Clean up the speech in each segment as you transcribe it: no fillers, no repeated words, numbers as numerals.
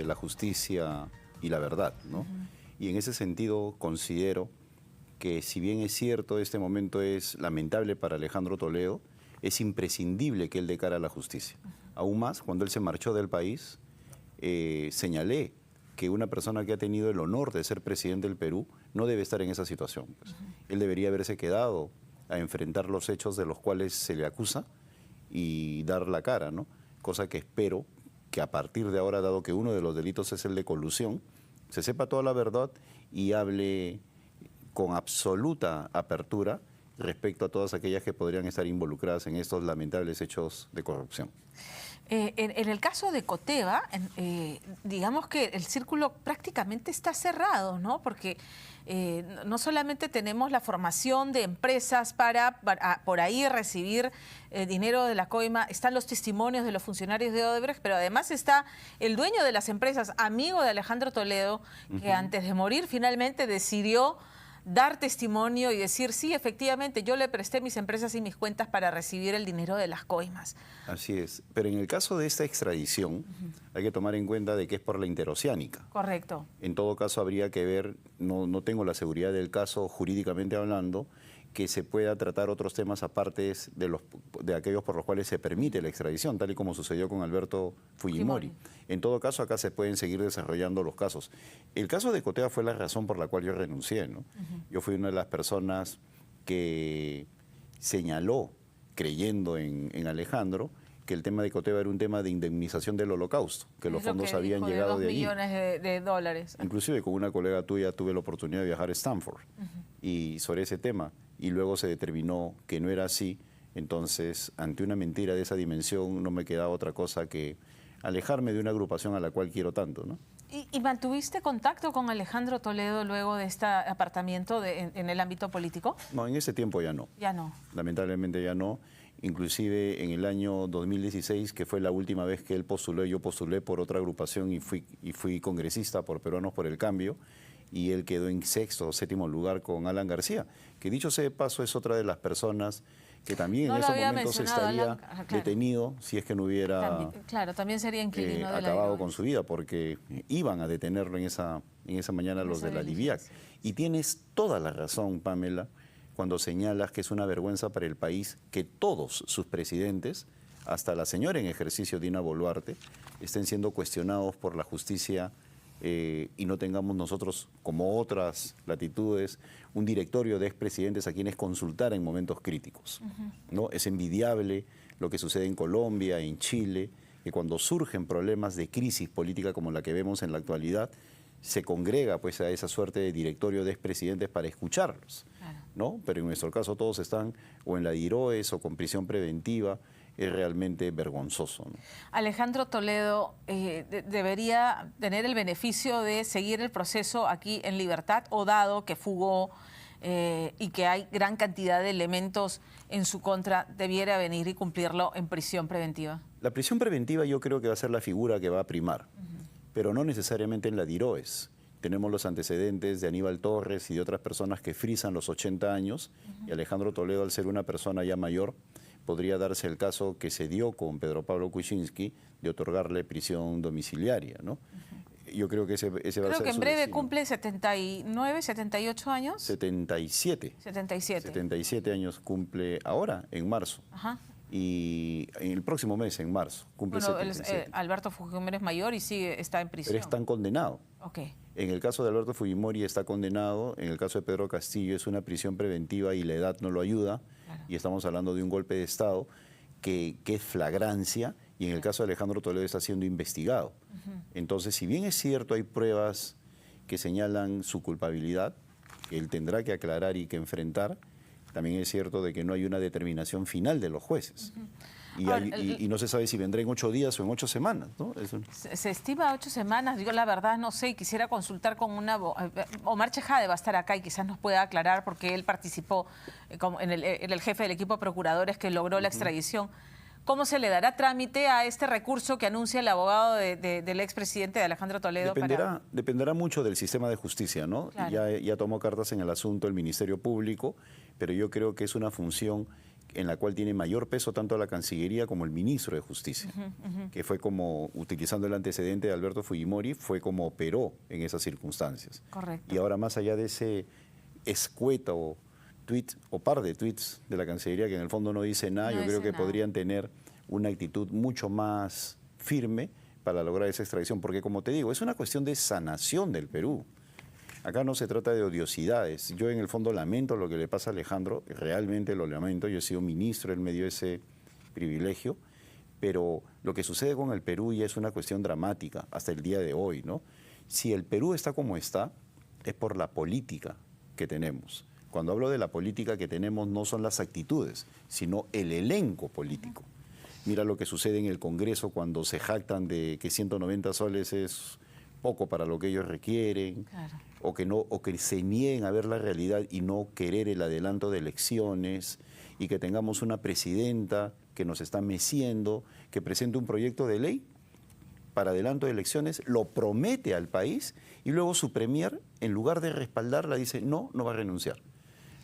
ante la justicia y la verdad, ¿no? Y en ese sentido considero que, si bien es cierto, este momento es lamentable para Alejandro Toledo, es imprescindible que él dé cara a la justicia. Aún más, cuando él se marchó del país, señalé que una persona que ha tenido el honor de ser presidente del Perú no debe estar en esa situación, pues. Él debería haberse quedado a enfrentar los hechos de los cuales se le acusa y dar la cara, ¿no? Cosa que espero que a partir de ahora, dado que uno de los delitos es el de colusión, se sepa toda la verdad y hable con absoluta apertura respecto a todas aquellas que podrían estar involucradas en estos lamentables hechos de corrupción. En el caso de Coteva, digamos que el círculo prácticamente está cerrado, ¿no? Porque no solamente tenemos la formación de empresas para por ahí recibir dinero de la coima, están los testimonios de los funcionarios de Odebrecht, pero además está el dueño de las empresas, amigo de Alejandro Toledo, que antes de morir finalmente decidió dar testimonio y decir, sí, efectivamente, yo le presté mis empresas y mis cuentas para recibir el dinero de las coimas. Así es, pero en el caso de esta extradición, hay que tomar en cuenta de que es por la interoceánica. Correcto. En todo caso, habría que ver, no tengo la seguridad del caso jurídicamente hablando, que se pueda tratar otros temas aparte de aquellos por los cuales se permite la extradición, tal y como sucedió con Alberto Fujimori. En todo caso, acá se pueden seguir desarrollando los casos. El caso de Coteva fue la razón por la cual yo renuncié, ¿no? Yo fui una de las personas que señaló, creyendo en Alejandro, que el tema de Coteva era un tema de indemnización del Holocausto, que los fondos habían llegado de allí. millones de dólares. Inclusive con una colega tuya tuve la oportunidad de viajar a Stanford y sobre ese tema, y luego se determinó que no era así. Entonces, ante una mentira de esa dimensión, no me quedaba otra cosa que alejarme de una agrupación a la cual quiero tanto, ¿no? ¿Y mantuviste contacto con Alejandro Toledo luego de este apartamiento en el ámbito político? No, en ese tiempo ya no. Ya no. Lamentablemente ya no. Inclusive en el año 2016, que fue la última vez que él postuló, yo postulé por otra agrupación y fui congresista por Peruanos por el Cambio, y él quedó en sexto o séptimo lugar con Alan García, que dicho sea de paso es otra de las personas que también en esos momentos estaría detenido si es que no hubiera también sería inquilino de acabado con su vida, porque iban a detenerlo en esa mañana los de la DIVIAC. Y tienes toda la razón, Pamela, cuando señalas que es una vergüenza para el país que todos sus presidentes, hasta la señora en ejercicio Dina Boluarte, estén siendo cuestionados por la justicia y no tengamos nosotros, como otras latitudes, un directorio de expresidentes a quienes consultar en momentos críticos, ¿no? Es envidiable lo que sucede en Colombia, en Chile, que cuando surgen problemas de crisis política como la que vemos en la actualidad, se congrega pues a esa suerte de directorio de expresidentes para escucharlos, ¿no? Pero en nuestro caso todos están o en la DIROES o con prisión preventiva. Es realmente vergonzoso, ¿no? Alejandro Toledo debería tener el beneficio de seguir el proceso aquí en libertad, o dado que fugó y que hay gran cantidad de elementos en su contra, debiera venir y cumplirlo en prisión preventiva. La prisión preventiva yo creo que va a ser la figura que va a primar, pero no necesariamente en la DIROES. Tenemos los antecedentes de Aníbal Torres y de otras personas que frisan los 80 años, y Alejandro Toledo, al ser una persona ya mayor, podría darse el caso que se dio con Pedro Pablo Kuczynski de otorgarle prisión domiciliaria, ¿no? Yo creo que ese va a ser Creo que en su breve destino. cumple 79, 78 años. 77. 77. 77 años cumple ahora, en marzo. Y en el próximo mes, en marzo, cumple 77. Alberto Fujimori es mayor y está en prisión. Pero está condenado. En el caso de Alberto Fujimori está condenado, en el caso de Pedro Castillo es una prisión preventiva y la edad no lo ayuda, y estamos hablando de un golpe de Estado que es flagrancia, y en el caso de Alejandro Toledo está siendo investigado. Entonces, si bien es cierto, hay pruebas que señalan su culpabilidad, que él tendrá que aclarar y que enfrentar, también es cierto de que no hay una determinación final de los jueces. Y no se sabe si vendrá en 8 días o en 8 semanas, ¿no? Se estima 8 semanas, yo la verdad no sé, y quisiera consultar con Omar Chejade va a estar acá y quizás nos pueda aclarar, porque él participó como en el jefe del equipo de procuradores que logró la extradición. ¿Cómo se le dará trámite a este recurso que anuncia el abogado del expresidente de Alejandro Toledo? Dependerá mucho del sistema de justicia, ¿no? Ya tomó cartas en el asunto el Ministerio Público, pero yo creo que es una función en la cual tiene mayor peso tanto la Cancillería como el ministro de Justicia, que fue como, utilizando el antecedente de Alberto Fujimori, fue como operó en esas circunstancias. Correcto. Y ahora, más allá de ese escueto tweet o par de tweets de la Cancillería, que en el fondo no dice nada, No yo creo dice que nada. podrían tener una actitud mucho más firme para lograr esa extradición, porque como te digo, es una cuestión de sanación del Perú. Acá no se trata de odiosidades. Yo en el fondo lamento lo que le pasa a Alejandro, realmente lo lamento. Yo he sido ministro, él me dio ese privilegio, pero lo que sucede con el Perú ya es una cuestión dramática hasta el día de hoy, ¿no? Si el Perú está como está, es por la política que tenemos. Cuando hablo de la política que tenemos no son las actitudes, sino el elenco político. Mira lo que sucede en el Congreso cuando se jactan de que 190 soles es poco para lo que ellos requieren, Claro. o que se nieguen a ver la realidad y no querer el adelanto de elecciones, y que tengamos una presidenta que nos está meciendo, que presente un proyecto de ley para adelanto de elecciones, lo promete al país y luego su premier, en lugar de respaldarla, dice no, no va a renunciar,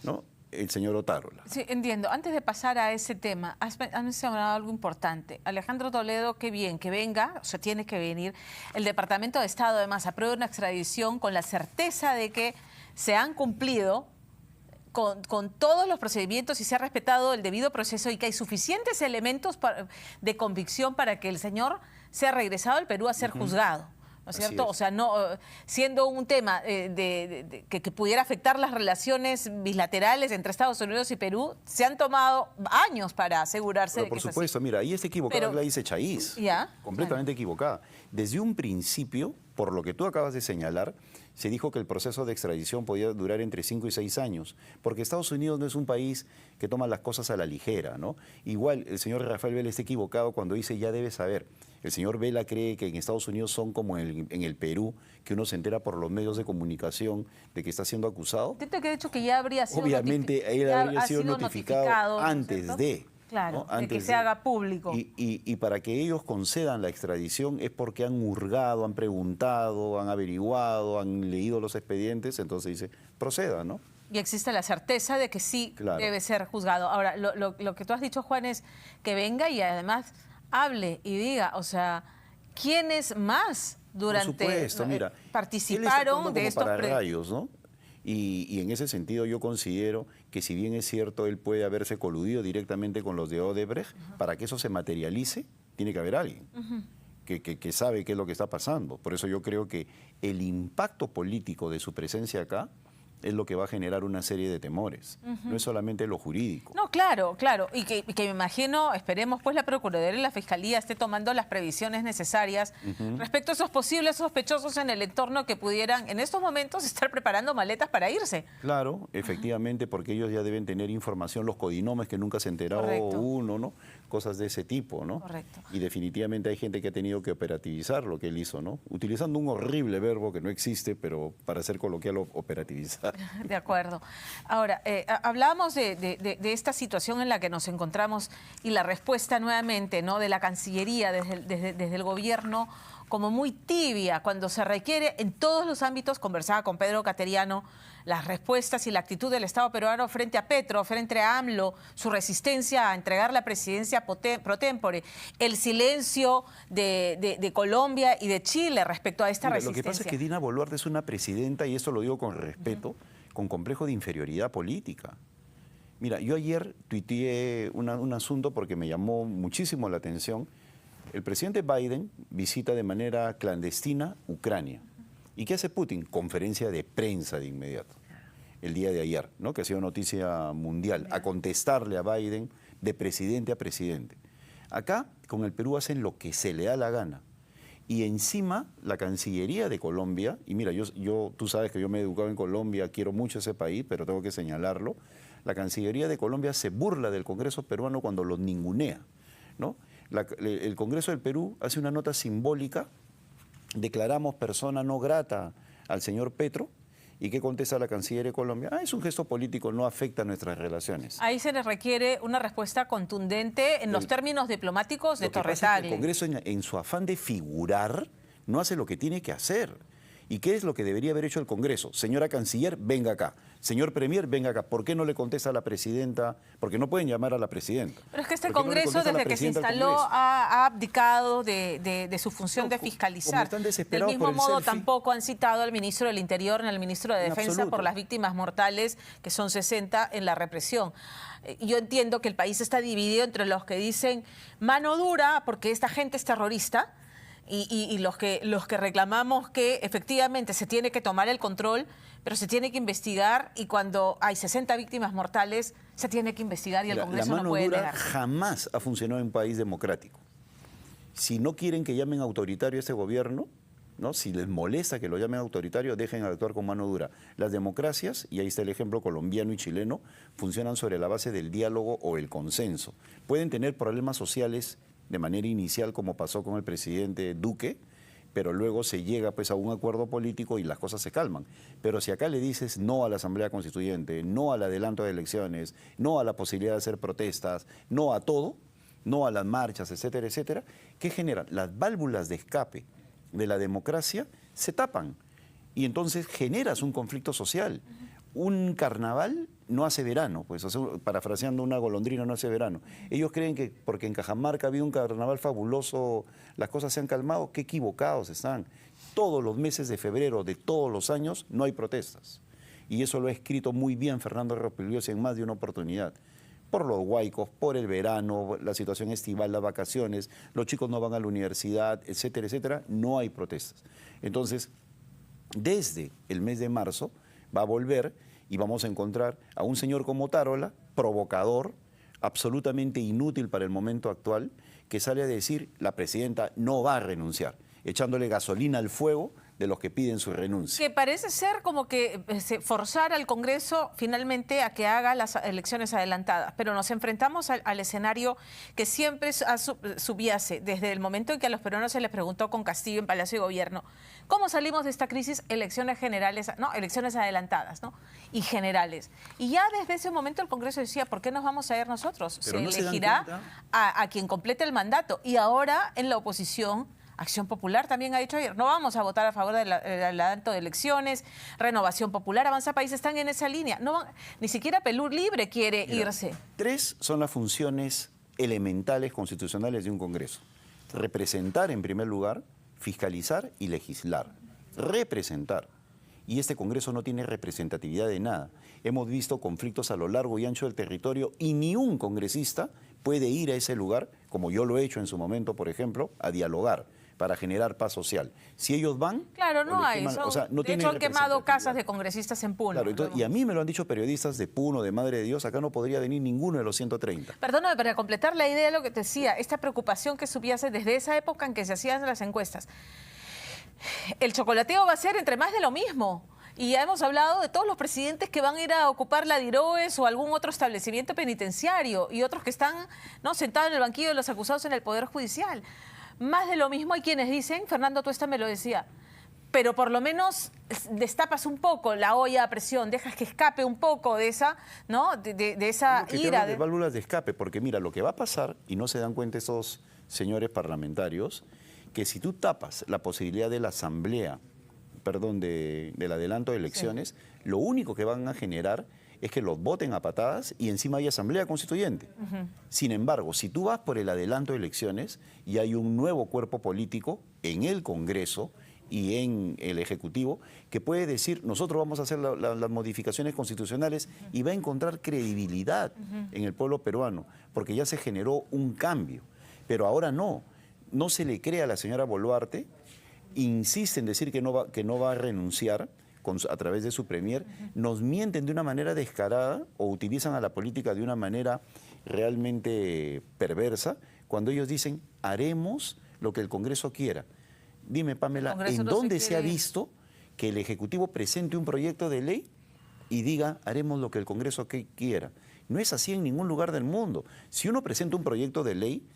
¿no? El señor Otárola. Sí, entiendo. Antes de pasar a ese tema, has mencionado algo importante. Alejandro Toledo, qué bien que venga, o sea, tiene que venir. El Departamento de Estado, además, aprueba una extradición con la certeza de que se han cumplido con todos los procedimientos y se ha respetado el debido proceso y que hay suficientes elementos de convicción para que el señor sea regresado al Perú a ser juzgado. ¿No es Así cierto? es. O sea, no siendo un tema que pudiera afectar las relaciones bilaterales entre Estados Unidos y Perú, se han tomado años para asegurarse Pero de que por es así. supuesto, mira, ahí está equivocada, Pero- la dice Chaís. Ya, Completamente equivocada. Desde un principio, por lo que tú acabas de señalar, se dijo que el proceso de extradición podía durar entre 5 y 6 años, porque Estados Unidos no es un país que toma las cosas a la ligera, ¿no? Igual el señor Rafael Vela está equivocado cuando dice ya debe saber. El señor Vela cree que en Estados Unidos son como en el Perú, que uno se entera por los medios de comunicación de que está siendo acusado. Entiendo que ha dicho que ya habría sido Obviamente, él ya habría ha sido notificado ¿no es antes cierto? de. Claro, ¿no? de que Antes se haga público. Y para que ellos concedan la extradición es porque han hurgado, han preguntado, han averiguado, han leído los expedientes, entonces dice, proceda, ¿no? Y existe la certeza de que sí Claro. debe ser juzgado. Ahora, lo que tú has dicho, Juan, es que venga y además hable y diga, o sea, ¿quiénes más durante Por supuesto, mira, él está participaron actuando de como estos pararrayos, ¿no? Y en ese sentido yo considero que si bien es cierto él puede haberse coludido directamente con los de Odebrecht, para que eso se materialice, tiene que haber alguien que sabe qué es lo que está pasando. Por eso yo creo que el impacto político de su presencia acá es lo que va a generar una serie de temores. No es solamente lo jurídico. No, claro, claro. Y que me imagino, esperemos, pues la Procuraduría y la Fiscalía esté tomando las previsiones necesarias respecto a esos posibles sospechosos en el entorno que pudieran en estos momentos estar preparando maletas para irse. Claro, efectivamente, porque ellos ya deben tener información, los codinomes que nunca se enteró Correcto. uno, ¿no? Cosas de ese tipo, ¿no? Correcto. Y definitivamente hay gente que ha tenido que operativizar lo que él hizo, ¿no? Utilizando un horrible verbo que no existe, pero para ser coloquial, operativizar. De acuerdo. Ahora, hablábamos de esta situación en la que nos encontramos y la respuesta nuevamente, ¿no?, de la Cancillería desde el gobierno como muy tibia cuando se requiere en todos los ámbitos. Conversaba con Pedro Cateriano, las respuestas y la actitud del Estado peruano frente a Petro, frente a AMLO, su resistencia a entregar la presidencia pro tempore, el silencio de Colombia y de Chile respecto a esta Mira, resistencia. lo que pasa es que Dina Boluarte es una presidenta, y esto lo digo con respeto, con complejo de inferioridad política. Mira, yo ayer tuiteé un asunto porque me llamó muchísimo la atención. El presidente Biden visita de manera clandestina Ucrania. ¿Y qué hace Putin? Conferencia de prensa de inmediato, el día de ayer, ¿no?, que ha sido noticia mundial, a contestarle a Biden de presidente a presidente. Acá, con el Perú, hacen lo que se le da la gana. Y encima, la Cancillería de Colombia, y mira, tú sabes que yo me he educado en Colombia, quiero mucho ese país, pero tengo que señalarlo, la Cancillería de Colombia se burla del Congreso peruano cuando los ningunea, ¿no? El Congreso del Perú hace una nota simbólica, declaramos persona no grata al señor Petro, ¿y qué contesta la Cancillería de Colombia? Es un gesto político, no afecta nuestras relaciones. Ahí se le requiere una respuesta contundente en los términos diplomáticos de Lo que pasa es que Torres el Congreso, en su afán de figurar, no hace lo que tiene que hacer. ¿Y qué es lo que debería haber hecho el Congreso? Señora Canciller, venga acá. Señor Premier, venga acá. ¿Por qué no le contesta a la presidenta? Porque no pueden llamar a la presidenta. Pero es que este ¿Por qué no le Congreso, contesta a la desde que se presidenta del instaló, Congreso? ha abdicado de su función de fiscalizar. Como están Del desesperados mismo por el modo, selfie. tampoco han citado al ministro del Interior ni al ministro de En Defensa absoluto. por las víctimas mortales, que son 60, en la represión. Yo entiendo que el país está dividido entre los que dicen mano dura porque esta gente es terrorista, y los que reclamamos que efectivamente se tiene que tomar el control, pero se tiene que investigar, y cuando hay 60 víctimas mortales se tiene que investigar y el Mira, Congreso la mano no puede dura negar. jamás ha funcionado en un país democrático. Si no quieren que llamen autoritario a este gobierno, ¿no? Si les molesta que lo llamen autoritario, dejen actuar con mano dura. Las democracias, y ahí está el ejemplo colombiano y chileno, funcionan sobre la base del diálogo o el consenso. Pueden tener problemas sociales de manera inicial, como pasó con el presidente Duque, pero luego se llega pues a un acuerdo político y las cosas se calman. Pero si acá le dices no a la Asamblea Constituyente, no al adelanto de elecciones, no a la posibilidad de hacer protestas, no a todo, no a las marchas, etcétera, etcétera, ¿qué generan? Las válvulas de escape de la democracia se tapan y entonces generas un conflicto social. Un carnaval no hace verano, pues, o sea, parafraseando, una golondrina no hace verano. Ellos creen que porque en Cajamarca había un carnaval fabuloso, las cosas se han calmado. Qué equivocados están. Todos los meses de febrero de todos los años no hay protestas. Y eso lo ha escrito muy bien Fernando Rospigliosi en más de una oportunidad. Por los huaicos, por el verano, la situación estival, las vacaciones, los chicos no van a la universidad, etcétera, etcétera, no hay protestas. Entonces, desde el mes de marzo va a volver y vamos a encontrar a un señor como Tarola, provocador, absolutamente inútil para el momento actual, que sale a decir la presidenta no va a renunciar, echándole gasolina al fuego de los que piden su renuncia. Que parece ser como que forzar al Congreso finalmente a que haga las elecciones adelantadas, pero nos enfrentamos al escenario que siempre subyace desde el momento en que a los peruanos se les preguntó con Castillo en Palacio de Gobierno, ¿cómo salimos de esta crisis? Elecciones generales, no, elecciones adelantadas, ¿no? Y generales. Y ya desde ese momento el Congreso decía, ¿por qué nos vamos a ir nosotros? Pero se no se dan elegirá cuenta. a quien complete el mandato. Y ahora en la oposición, Acción Popular también ha dicho ayer, no vamos a votar a favor del adelanto de elecciones, Renovación Popular, Avanza País están en esa línea. No, ni siquiera Perú Libre quiere irse. 3 son las funciones elementales constitucionales de un Congreso. Representar en primer lugar, fiscalizar y legislar. Representar. Y este Congreso no tiene representatividad de nada. Hemos visto conflictos a lo largo y ancho del territorio y ni un congresista puede ir a ese lugar, como yo lo he hecho en su momento, por ejemplo, a dialogar para generar paz social. Si ellos van... Claro, no hay. O sea, no de hecho, han quemado casas de congresistas en Puno. Claro, entonces, y a mí me lo han dicho periodistas de Puno, de Madre de Dios, acá no podría venir ninguno de los 130. Perdóname, para completar la idea de lo que te decía, esta preocupación que subyace desde esa época en que se hacían las encuestas. El chocolateo va a ser entre más de lo mismo. Y ya hemos hablado de todos los presidentes que van a ir a ocupar la Diroes o algún otro establecimiento penitenciario y otros que están, ¿no?, sentados en el banquillo de los acusados en el Poder Judicial. Más de lo mismo hay quienes dicen, Fernando Tuesta me lo decía, pero por lo menos destapas un poco la olla a presión, dejas que escape un poco de esa, ¿no?, de esa ira. De válvulas de escape, porque mira, lo que va a pasar, y no se dan cuenta esos señores parlamentarios, que si tú tapas la posibilidad de la asamblea, perdón, del adelanto de elecciones, sí, lo único que van a generar es que los voten a patadas y encima hay asamblea constituyente. Sin embargo, si tú vas por el adelanto de elecciones y hay un nuevo cuerpo político en el Congreso y en el Ejecutivo que puede decir, nosotros vamos a hacer las modificaciones constitucionales y va a encontrar credibilidad en el pueblo peruano, porque ya se generó un cambio. Pero ahora no se le cree a la señora Boluarte, insiste en decir que no va a renunciar a través de su premier, nos mienten de una manera descarada o utilizan a la política de una manera realmente perversa cuando ellos dicen, haremos lo que el Congreso quiera. Dime, Pamela, ¿en dónde se ha visto que el Ejecutivo presente un proyecto de ley y diga, haremos lo que el Congreso quiera? No es así en ningún lugar del mundo. Si uno presenta un proyecto de ley,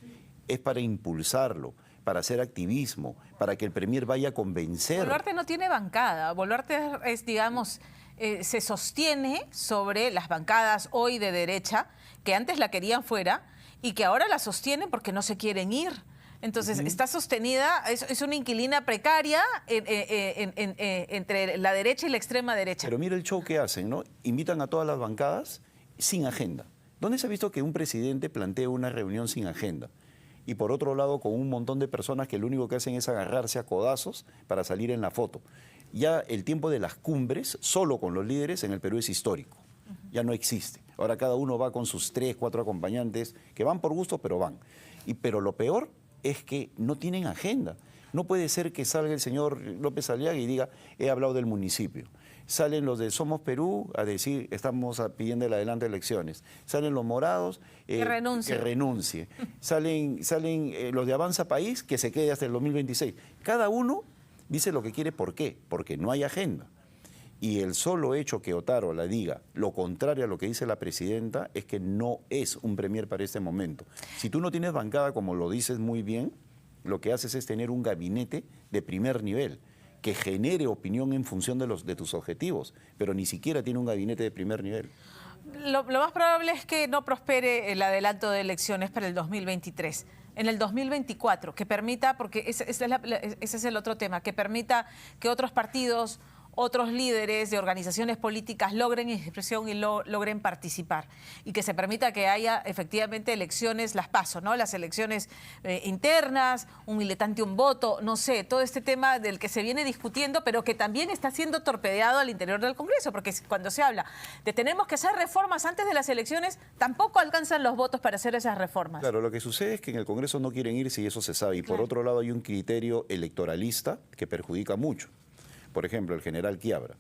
es para impulsarlo, para hacer activismo, para que el premier vaya a convencer. Boluarte no tiene bancada. Boluarte es, digamos, se sostiene sobre las bancadas hoy de derecha, que antes la querían fuera y que ahora la sostienen porque no se quieren ir. Entonces, está sostenida, es una inquilina precaria entre la derecha y la extrema derecha. Pero mira el show que hacen, ¿no? Invitan a todas las bancadas sin agenda. ¿Dónde se ha visto que un presidente plantea una reunión sin agenda? Y por otro lado, con un montón de personas que lo único que hacen es agarrarse a codazos para salir en la foto. Ya el tiempo de las cumbres, solo con los líderes, en el Perú es histórico. Ya no existe. Ahora cada uno va con sus 3, 4 acompañantes, que van por gusto, pero van. Pero lo peor es que no tienen agenda. No puede ser que salga el señor López Aliaga y diga, he hablado del municipio. Salen los de Somos Perú a decir, estamos pidiendo el adelanto de elecciones. Salen los morados, que renuncie. Salen los de Avanza País, que se quede hasta el 2026. Cada uno dice lo que quiere. ¿Por qué? Porque no hay agenda. Y el solo hecho que Otárola diga lo contrario a lo que dice la presidenta es que no es un premier para este momento. Si tú no tienes bancada, como lo dices muy bien, lo que haces es tener un gabinete de primer nivel que genere opinión en función de tus objetivos, pero ni siquiera tiene un gabinete de primer nivel. Lo más probable es que no prospere el adelanto de elecciones para el 2023. En el 2024, que permita, porque ese es el otro tema, que permita que otros partidos, otros líderes de organizaciones políticas logren expresión y logren participar. Y que se permita que haya efectivamente elecciones, las PASO, ¿no? Las elecciones internas, un militante, un voto, no sé, todo este tema del que se viene discutiendo, pero que también está siendo torpedeado al interior del Congreso, porque cuando se habla de tenemos que hacer reformas antes de las elecciones, tampoco alcanzan los votos para hacer esas reformas. Claro, lo que sucede es que en el Congreso no quieren irse y eso se sabe. Y por otro lado hay un criterio electoralista que perjudica mucho. Por ejemplo, el general Quiabra.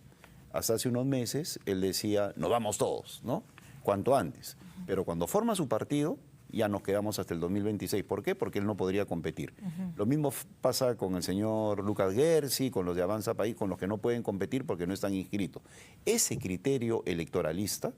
Hasta hace unos meses él decía, nos vamos todos, ¿no? Cuanto antes. Pero cuando forma su partido, ya nos quedamos hasta el 2026. ¿Por qué? Porque él no podría competir. Lo mismo pasa con el señor Lucas Gersi, con los de Avanza País, con los que no pueden competir porque no están inscritos. Ese criterio electoralista,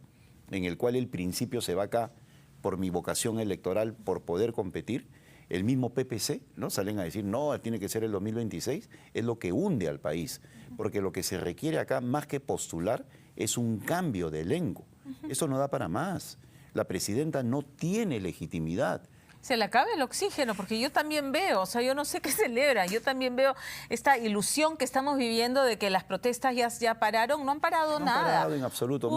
en el cual el principio se va acá por mi vocación electoral, por poder competir, el mismo PPC, ¿no? Salen a decir, no, tiene que ser el 2026, es lo que hunde al país, porque lo que se requiere acá, más que postular, es un cambio de elenco. Eso no da para más. La presidenta no tiene legitimidad. Se le acaba el oxígeno, porque yo también veo, o sea, yo no sé qué celebran, yo también veo esta ilusión que estamos viviendo de que las protestas ya pararon, no han parado nada. No han parado en absoluto,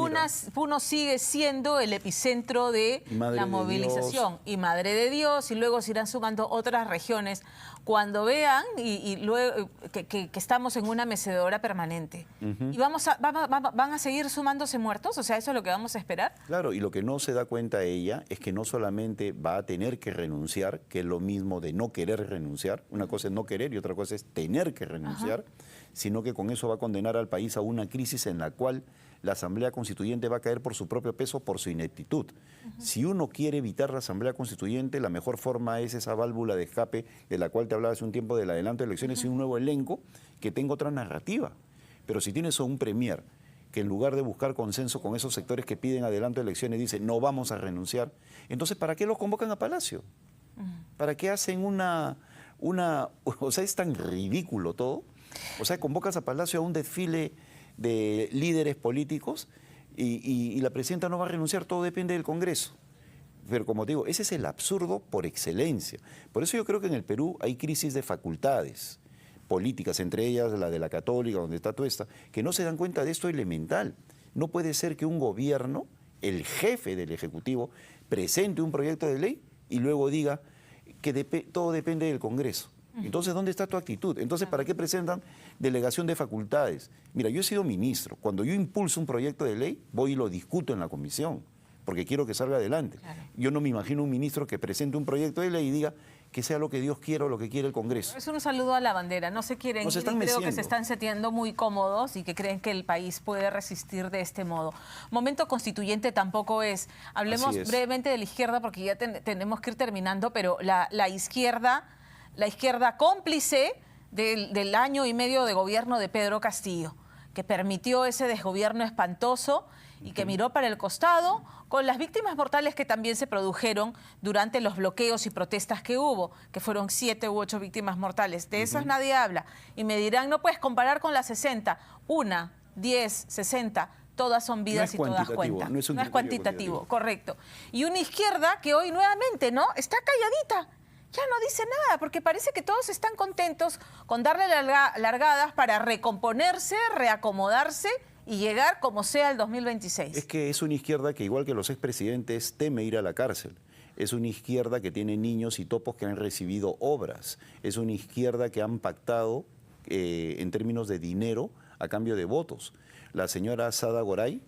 Puno sigue siendo el epicentro de la movilización. Y Madre de Dios, y luego se irán sumando otras regiones, cuando vean y luego que estamos en una mecedora permanente. ¿Y van a seguir sumándose muertos? O sea, ¿eso es lo que vamos a esperar? Claro, y lo que no se da cuenta ella es que no solamente va a tener que renunciar, que es lo mismo de no querer renunciar, una cosa es no querer y otra cosa es tener que renunciar, sino que con eso va a condenar al país a una crisis en la cual la Asamblea Constituyente va a caer por su propio peso, por su ineptitud. Si uno quiere evitar la Asamblea Constituyente, la mejor forma es esa válvula de escape de la cual te hablaba hace un tiempo del adelanto de elecciones y un nuevo elenco que tenga otra narrativa. Pero si tienes a un premier que en lugar de buscar consenso con esos sectores que piden adelanto de elecciones, dice no vamos a renunciar, entonces ¿para qué los convocan a Palacio? ¿Para qué hacen o sea, es tan ridículo todo? O sea, convocas a Palacio a un desfile de líderes políticos y la presidenta no va a renunciar, todo depende del Congreso. Pero como te digo, ese es el absurdo por excelencia. Por eso yo creo que en el Perú hay crisis de facultades políticas, entre ellas la de la Católica, donde está toda esta, que no se dan cuenta de esto elemental. No puede ser que un gobierno, el jefe del Ejecutivo, presente un proyecto de ley y luego diga que todo depende del Congreso. Entonces, ¿dónde está tu actitud? Entonces, ¿para qué presentan delegación de facultades? Mira, yo he sido ministro. Cuando yo impulso un proyecto de ley, voy y lo discuto en la comisión, porque quiero que salga adelante. Claro. Yo no me imagino un ministro que presente un proyecto de ley y diga que sea lo que Dios quiera o lo que quiere el Congreso. Es un saludo a la bandera. No se quieren ir y creo que se están sintiendo muy cómodos y que creen que el país puede resistir de este modo. Momento constituyente tampoco es. Hablemos brevemente de la izquierda porque ya tenemos que ir terminando, pero la izquierda cómplice del año y medio de gobierno de Pedro Castillo, que permitió ese desgobierno espantoso y que miró para el costado con las víctimas mortales que también se produjeron durante los bloqueos y protestas que hubo, que fueron 7 u 8 víctimas mortales. De esas nadie habla. Y me dirán, no puedes comparar con las 60. 1, 10, 60... todas son vidas y todas cuentan. No es cuantitativo, correcto. Y una izquierda que hoy nuevamente, ¿no?, está calladita. ya no dice nada, porque parece que todos están contentos con darle largadas para recomponerse, reacomodarse y llegar como sea el 2026. Es que es una izquierda que, igual que los expresidentes, teme ir a la cárcel. Es una izquierda que tiene niños y topos que han recibido obras. Es una izquierda que han pactado en términos de dinero a cambio de votos. La señora Sada Goray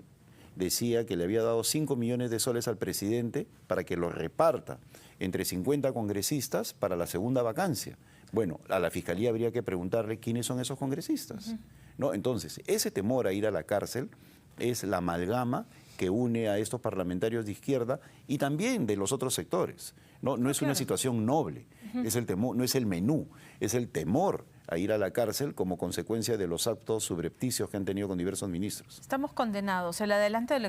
decía que le había dado 5 millones de soles al presidente para que lo reparta entre 50 congresistas para la segunda vacancia. Bueno, a la Fiscalía habría que preguntarle quiénes son esos congresistas. ¿No? Entonces, ese temor a ir a la cárcel es la amalgama que une a estos parlamentarios de izquierda y también de los otros sectores. No es una situación noble, es el temor, no es el menú, es el temor a ir a la cárcel como consecuencia de los actos subrepticios que han tenido con diversos ministros. Estamos condenados. El adelanto del